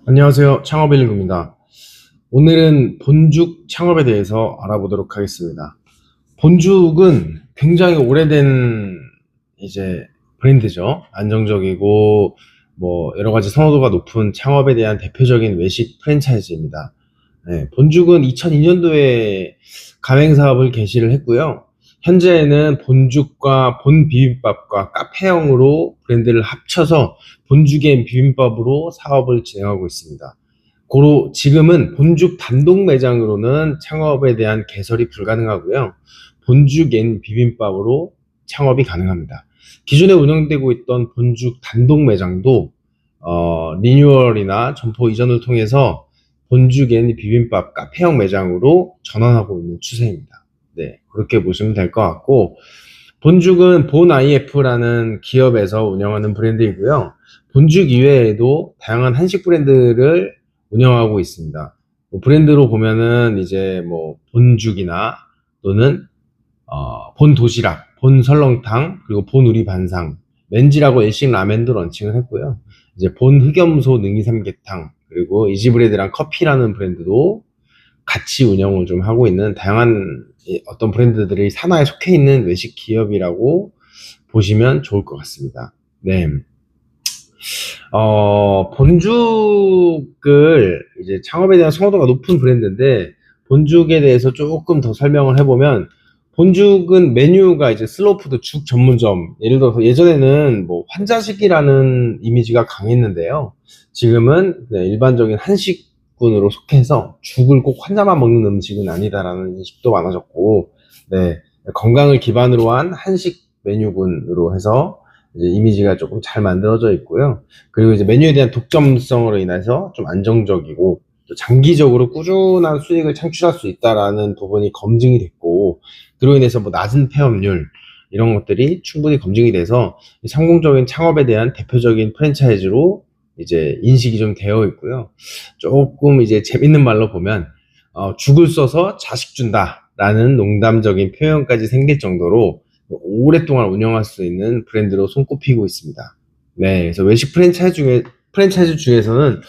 안녕하세요. 창업일구입니다. 오늘은 본죽 창업에 대해서 알아보도록 하겠습니다. 본죽은 굉장히 오래된 이제 브랜드죠. 안정적이고 뭐 여러 가지 선호도가 높은 창업에 대한 대표적인 외식 프랜차이즈입니다. 네, 본죽은 2002년도에 가맹 사업을 개시를 했고요. 현재는 본죽과 본 비빔밥과 카페형으로 브랜드를 합쳐서 본죽의 비빔밥으로 사업을 진행하고 있습니다. 고로 지금은 본죽 단독 매장으로는 창업에 대한 개설이 불가능하고요. 본죽엔 비빔밥으로 창업이 가능합니다. 기존에 운영되고 있던 본죽 단독 매장도 리뉴얼이나 점포 이전을 통해서 본죽엔 비빔밥 카페형 매장으로 전환하고 있는 추세입니다. 네, 그렇게 보시면 될 것 같고, 본죽은 본 IF라는 기업에서 운영하는 브랜드이고요. 본죽 이외에도 다양한 한식 브랜드를 운영하고 있습니다. 뭐 브랜드로 보면은 이제 뭐 본죽이나 또는 본 도시락, 본 설렁탕, 그리고 본 우리 반상, 맨지라고 일식 라멘도 런칭을 했고요. 이제 본 흑염소 능이 삼계탕, 그리고 이지브레드랑 커피라는 브랜드도 같이 운영을 좀 하고 있는 다양한 어떤 브랜드들이 산하에 속해 있는 외식 기업이라고 보시면 좋을 것 같습니다. 네. 본죽을 이제 창업에 대한 선호도가 높은 브랜드인데, 본죽에 대해서 조금 더 설명을 해보면, 본죽은 메뉴가 이제 슬로우푸드 죽 전문점. 예를 들어서 예전에는 뭐 환자식이라는 이미지가 강했는데요. 지금은 그냥 일반적인 한식군으로 속해서 죽을 꼭 환자만 먹는 음식은 아니다라는 인식도 많아졌고, 네. 건강을 기반으로 한 한식 메뉴군으로 해서 이제 이미지가 조금 잘 만들어져 있고요. 그리고 이제 메뉴에 대한 독점성으로 인해서 좀 안정적이고 또 장기적으로 꾸준한 수익을 창출할 수 있다라는 부분이 검증이 됐고, 그로 인해서 뭐 낮은 폐업률 이런 것들이 충분히 검증이 돼서 성공적인 창업에 대한 대표적인 프랜차이즈로 이제 인식이 좀 되어 있고요. 조금 이제 재밌는 말로 보면 죽을 써서 자식 준다라는 농담적인 표현까지 생길 정도로 오랫동안 운영할 수 있는 브랜드로 손꼽히고 있습니다. 네, 그래서 외식 프랜차이즈 중에서는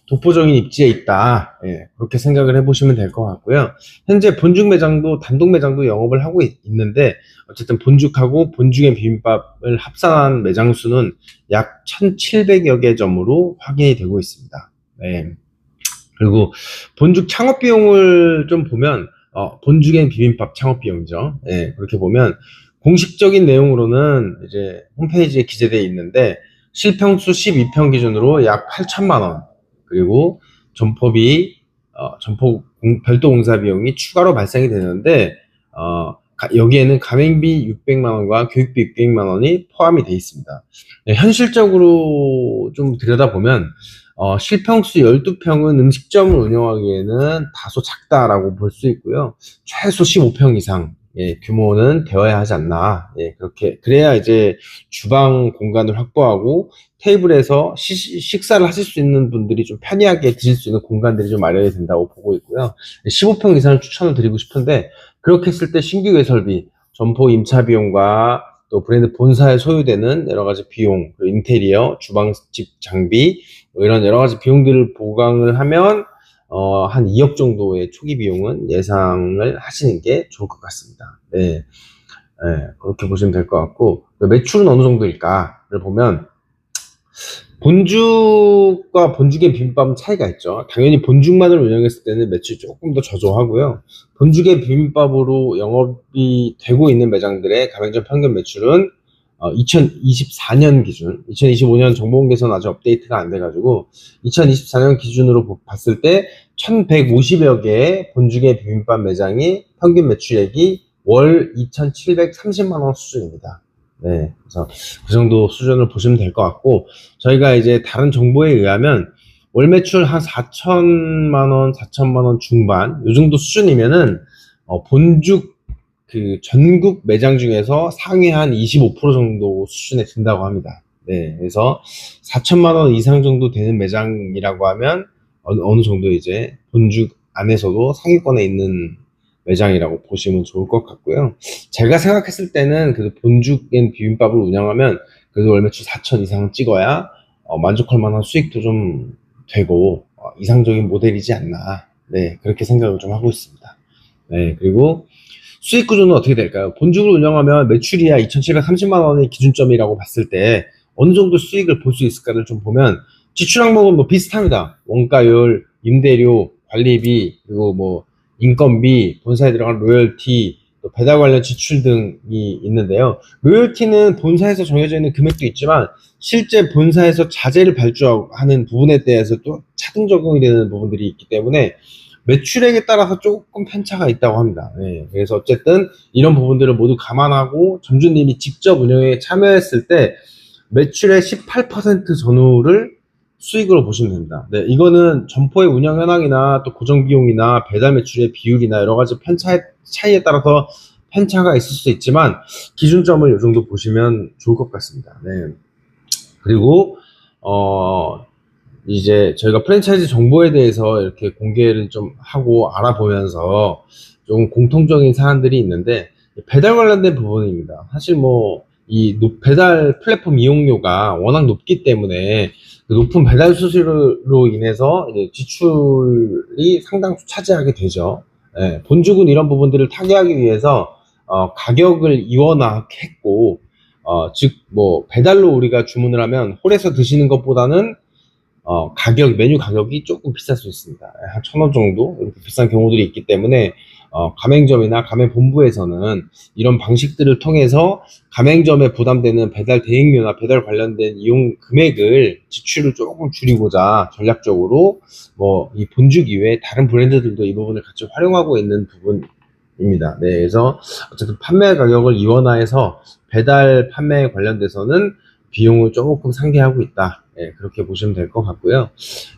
독보적인 입지에 있다. 예, 그렇게 생각을 해보시면 될 것 같고요. 현재 본죽 매장도 단독 매장도 영업을 하고 있는데, 어쨌든 본죽하고 본죽의 비빔밥을 합산한 매장 수는 약 1,700여 개 점으로 확인이 되고 있습니다. 네. 그리고 본죽 창업 비용을 좀 보면 본죽엔 비빔밥 창업 비용이죠. 예, 그렇게 보면 공식적인 내용으로는 이제 홈페이지에 기재되어 있는데 실평수 12평 기준으로 약 8천만 원, 그리고 점포비 별도 공사 비용이 추가로 발생이 되는데 여기에는 가맹비 600만 원과 교육비 600만 원이 포함이 되어 있습니다. 네, 현실적으로 좀 들여다보면 실평수 12평은 음식점을 운영하기에는 다소 작다라고 볼 수 있고요. 최소 15평 이상 규모는 되어야 하지 않나. 그래야 이제 주방 공간을 확보하고 테이블에서 식사를 하실 수 있는 분들이 좀 편리하게 드실 수 있는 공간들이 좀 마련이 된다고 보고 있고요. 15평 이상을 추천을 드리고 싶은데, 그렇게 했을 때 신규 개설비, 점포 임차 비용과 또 브랜드 본사에 소요되는 여러 가지 비용, 그리고 인테리어, 주방집 장비, 뭐 이런 여러 가지 비용들을 보강을 하면 한 2억 정도의 초기 비용은 예상을 하시는 게 좋을 것 같습니다. 네, 그렇게 보시면 될 것 같고, 매출은 어느 정도일까를 보면 본죽과 본죽의 비빔밥은 차이가 있죠. 당연히 본죽만을 운영했을 때는 매출이 조금 더 저조하고요. 본죽의 비빔밥으로 영업이 되고 있는 매장들의 가맹점 평균 매출은 2024년 기준, 2025년 정보공개서는 아직 업데이트가 안 돼가지고 2024년 기준으로 봤을 때 1150여 개의 본죽의 비빔밥 매장이 평균 매출액이 월 2730만 원 수준입니다. 네, 그래서 그 정도 수준을 보시면 될 것 같고, 저희가 이제 다른 정보에 의하면 월 매출 한 4천만 원, 4천만 원 중반 요 정도 수준이면은 본죽 그 전국 매장 중에서 상위 한 25% 정도 수준에 든다고 합니다. 네, 그래서 4천만 원 이상 정도 되는 매장이라고 하면 어느 정도 이제 본죽 안에서도 상위권에 있는 매장이라고 보시면 좋을 것 같고요. 제가 생각했을 때는 그 본죽엔 비빔밥을 운영하면 그래도 월 매출 4천 이상 찍어야 만족할 만한 수익도 좀 되고, 이상적인 모델이지 않나. 네, 그렇게 생각을 좀 하고 있습니다. 네, 그리고 수익 구조는 어떻게 될까요? 본죽을 운영하면 매출이야 2,730만 원의 기준점이라고 봤을 때 어느 정도 수익을 볼 수 있을까를 좀 보면 지출 항목은 뭐 비슷합니다. 원가율, 임대료, 관리비, 그리고 뭐 인건비, 본사에 들어간 로열티, 또 배달 관련 지출 등이 있는데요. 로열티는 본사에서 정해져 있는 금액도 있지만 실제 본사에서 자재를 발주하는 부분에 대해서 또 차등 적용이 되는 부분들이 있기 때문에 매출액에 따라서 조금 편차가 있다고 합니다. 네, 그래서 어쨌든 이런 부분들을 모두 감안하고 점주님이 직접 운영에 참여했을 때 매출의 18% 전후를 수익으로 보시면 됩니다. 네, 이거는 점포의 운영 현황이나 또 고정 비용이나 배달 매출의 비율이나 여러 가지 차이에 따라서 편차가 있을 수 있지만 기준점을 이 정도 보시면 좋을 것 같습니다. 네. 그리고 이제 저희가 프랜차이즈 정보에 대해서 이렇게 공개를 좀 하고 알아보면서 좀 공통적인 사안들이 있는데 배달 관련된 부분입니다. 사실 뭐 이 배달 플랫폼 이용료가 워낙 높기 때문에 그 높은 배달 수수료로 인해서 이제 지출이 상당수 차지하게 되죠. 예, 본죽은 이런 부분들을 타개하기 위해서 가격을 이원화했고 즉 뭐 배달로 우리가 주문을 하면 홀에서 드시는 것보다는 메뉴 가격이 조금 비쌀 수 있습니다. 한 1,000원 정도 이렇게 비싼 경우들이 있기 때문에 가맹점이나 가맹본부에서는 이런 방식들을 통해서 가맹점에 부담되는 배달 대행료나 배달 관련된 이용 금액을 지출을 조금 줄이고자 전략적으로 뭐 이 본죽 이외에 다른 브랜드들도 이 부분을 같이 활용하고 있는 부분입니다. 네, 그래서 어쨌든 판매 가격을 이원화해서 배달 판매에 관련돼서는 비용을 조금 상회하고 있다. 네, 그렇게 보시면 될 것 같고요.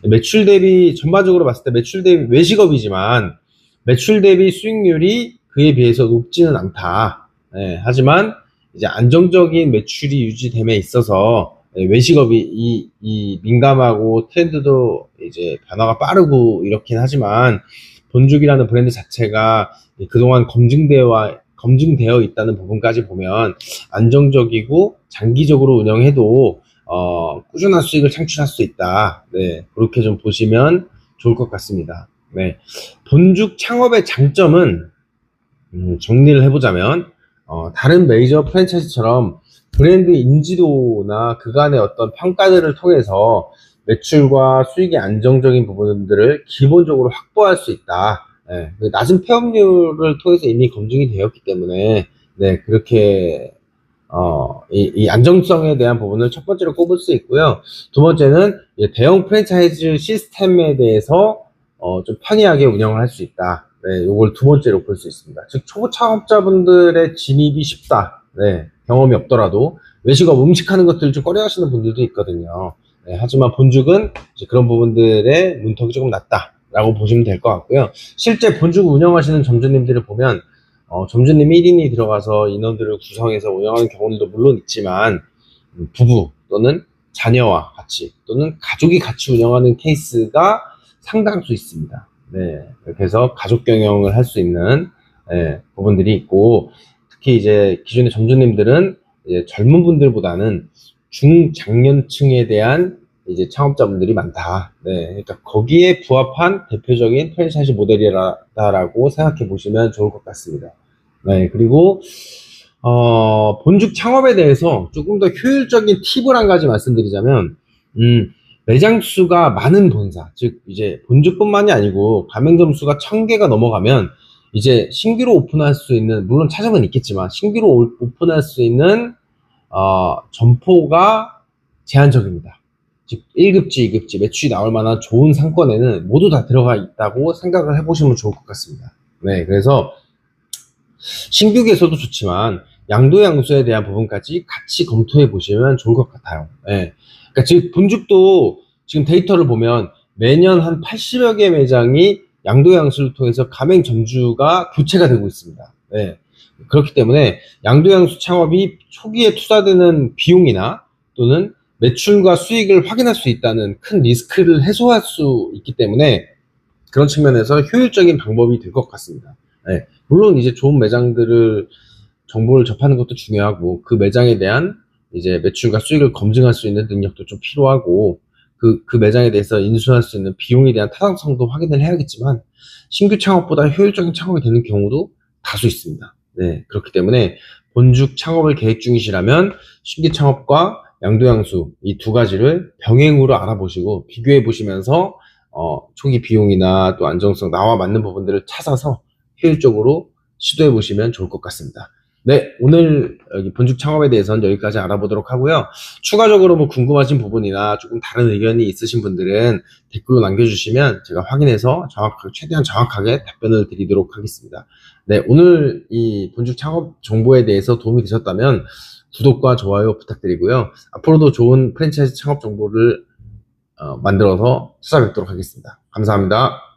매출 대비 전반적으로 봤을 때 매출 대비 외식업이지만 매출 대비 수익률이 그에 비해서 높지는 않다. 네, 하지만 이제 안정적인 매출이 유지됨에 있어서 외식업이 이 민감하고 트렌드도 이제 변화가 빠르고 이렇긴 하지만 본죽이라는 브랜드 자체가 그동안 검증되어 있다는 부분까지 보면 안정적이고 장기적으로 운영해도 꾸준한 수익을 창출할 수 있다. 네, 그렇게 좀 보시면 좋을 것 같습니다. 네, 본죽 창업의 장점은 정리를 해보자면 다른 메이저 프랜차이즈처럼 브랜드 인지도나 그간의 어떤 평가들을 통해서 매출과 수익의 안정적인 부분들을 기본적으로 확보할 수 있다. 네, 낮은 폐업률을 통해서 이미 검증이 되었기 때문에 네, 그렇게 이 안정성에 대한 부분을 첫 번째로 꼽을 수 있고요. 두 번째는 대형 프랜차이즈 시스템에 대해서 좀 편리하게 운영을 할 수 있다. 네, 요걸 두 번째로 볼 수 있습니다. 즉 초보 창업자분들의 진입이 쉽다. 네, 경험이 없더라도 외식업 음식하는 것들을 좀 꺼려하시는 분들도 있거든요. 네, 하지만 본죽은 이제 그런 부분들의 문턱이 조금 낮다라고 보시면 될 것 같고요. 실제 본죽 운영하시는 점주님들을 보면 점주님 1인이 들어가서 인원들을 구성해서 운영하는 경우들도 물론 있지만 부부 또는 자녀와 같이 또는 가족이 같이 운영하는 케이스가 상당수 있습니다. 네, 그래서 가족 경영을 할 수 있는 부분들이 있고 특히 이제 기존의 점주님들은 이제 젊은 분들보다는 중장년층에 대한 이제 창업자분들이 많다. 네, 그러니까 거기에 부합한 대표적인 프랜차이즈 모델이다라고 생각해 보시면 좋을 것 같습니다. 네, 그리고 본죽 창업에 대해서 조금 더 효율적인 팁을 한 가지 말씀드리자면, 매장 수가 많은 본사, 즉 이제 본죽뿐만이 아니고 가맹점 수가 1,000개가 넘어가면 이제 신규로 오픈할 수 있는, 물론 차점은 있겠지만 신규로 오픈할 수 있는 점포가 제한적입니다. 즉 1급지, 2급지 매출이 나올 만한 좋은 상권에는 모두 다 들어가 있다고 생각을 해보시면 좋을 것 같습니다. 네, 그래서 신규에서도 좋지만 양도양수에 대한 부분까지 같이 검토해 보시면 좋을 것 같아요. 네. 그러니까 즉 본죽도 지금 데이터를 보면 매년 한 80여 개 매장이 양도양수를 통해서 가맹 점주가 교체가 되고 있습니다. 네. 그렇기 때문에 양도양수 창업이 초기에 투자되는 비용이나 또는 매출과 수익을 확인할 수 있다는 큰 리스크를 해소할 수 있기 때문에 그런 측면에서 효율적인 방법이 될 것 같습니다. 네. 물론 이제 좋은 매장들을 정보를 접하는 것도 중요하고 그 매장에 대한 이제 매출과 수익을 검증할 수 있는 능력도 좀 필요하고 그 매장에 대해서 인수할 수 있는 비용에 대한 타당성도 확인을 해야겠지만, 신규 창업보다 효율적인 창업이 되는 경우도 다수 있습니다. 네, 그렇기 때문에 본죽 창업을 계획 중이시라면 신규 창업과 양도양수 이 두 가지를 병행으로 알아보시고 비교해 보시면서 초기 비용이나 또 안정성, 나와 맞는 부분들을 찾아서 효율적으로 시도해 보시면 좋을 것 같습니다. 네, 오늘 여기 본죽 창업에 대해서는 여기까지 알아보도록 하고요. 추가적으로 뭐 궁금하신 부분이나 조금 다른 의견이 있으신 분들은 댓글로 남겨주시면 제가 확인해서 최대한 정확하게 답변을 드리도록 하겠습니다. 네, 오늘 이 본죽 창업 정보에 대해서 도움이 되셨다면 구독과 좋아요 부탁드리고요. 앞으로도 좋은 프랜차이즈 창업 정보를 만들어서 찾아뵙도록 하겠습니다. 감사합니다.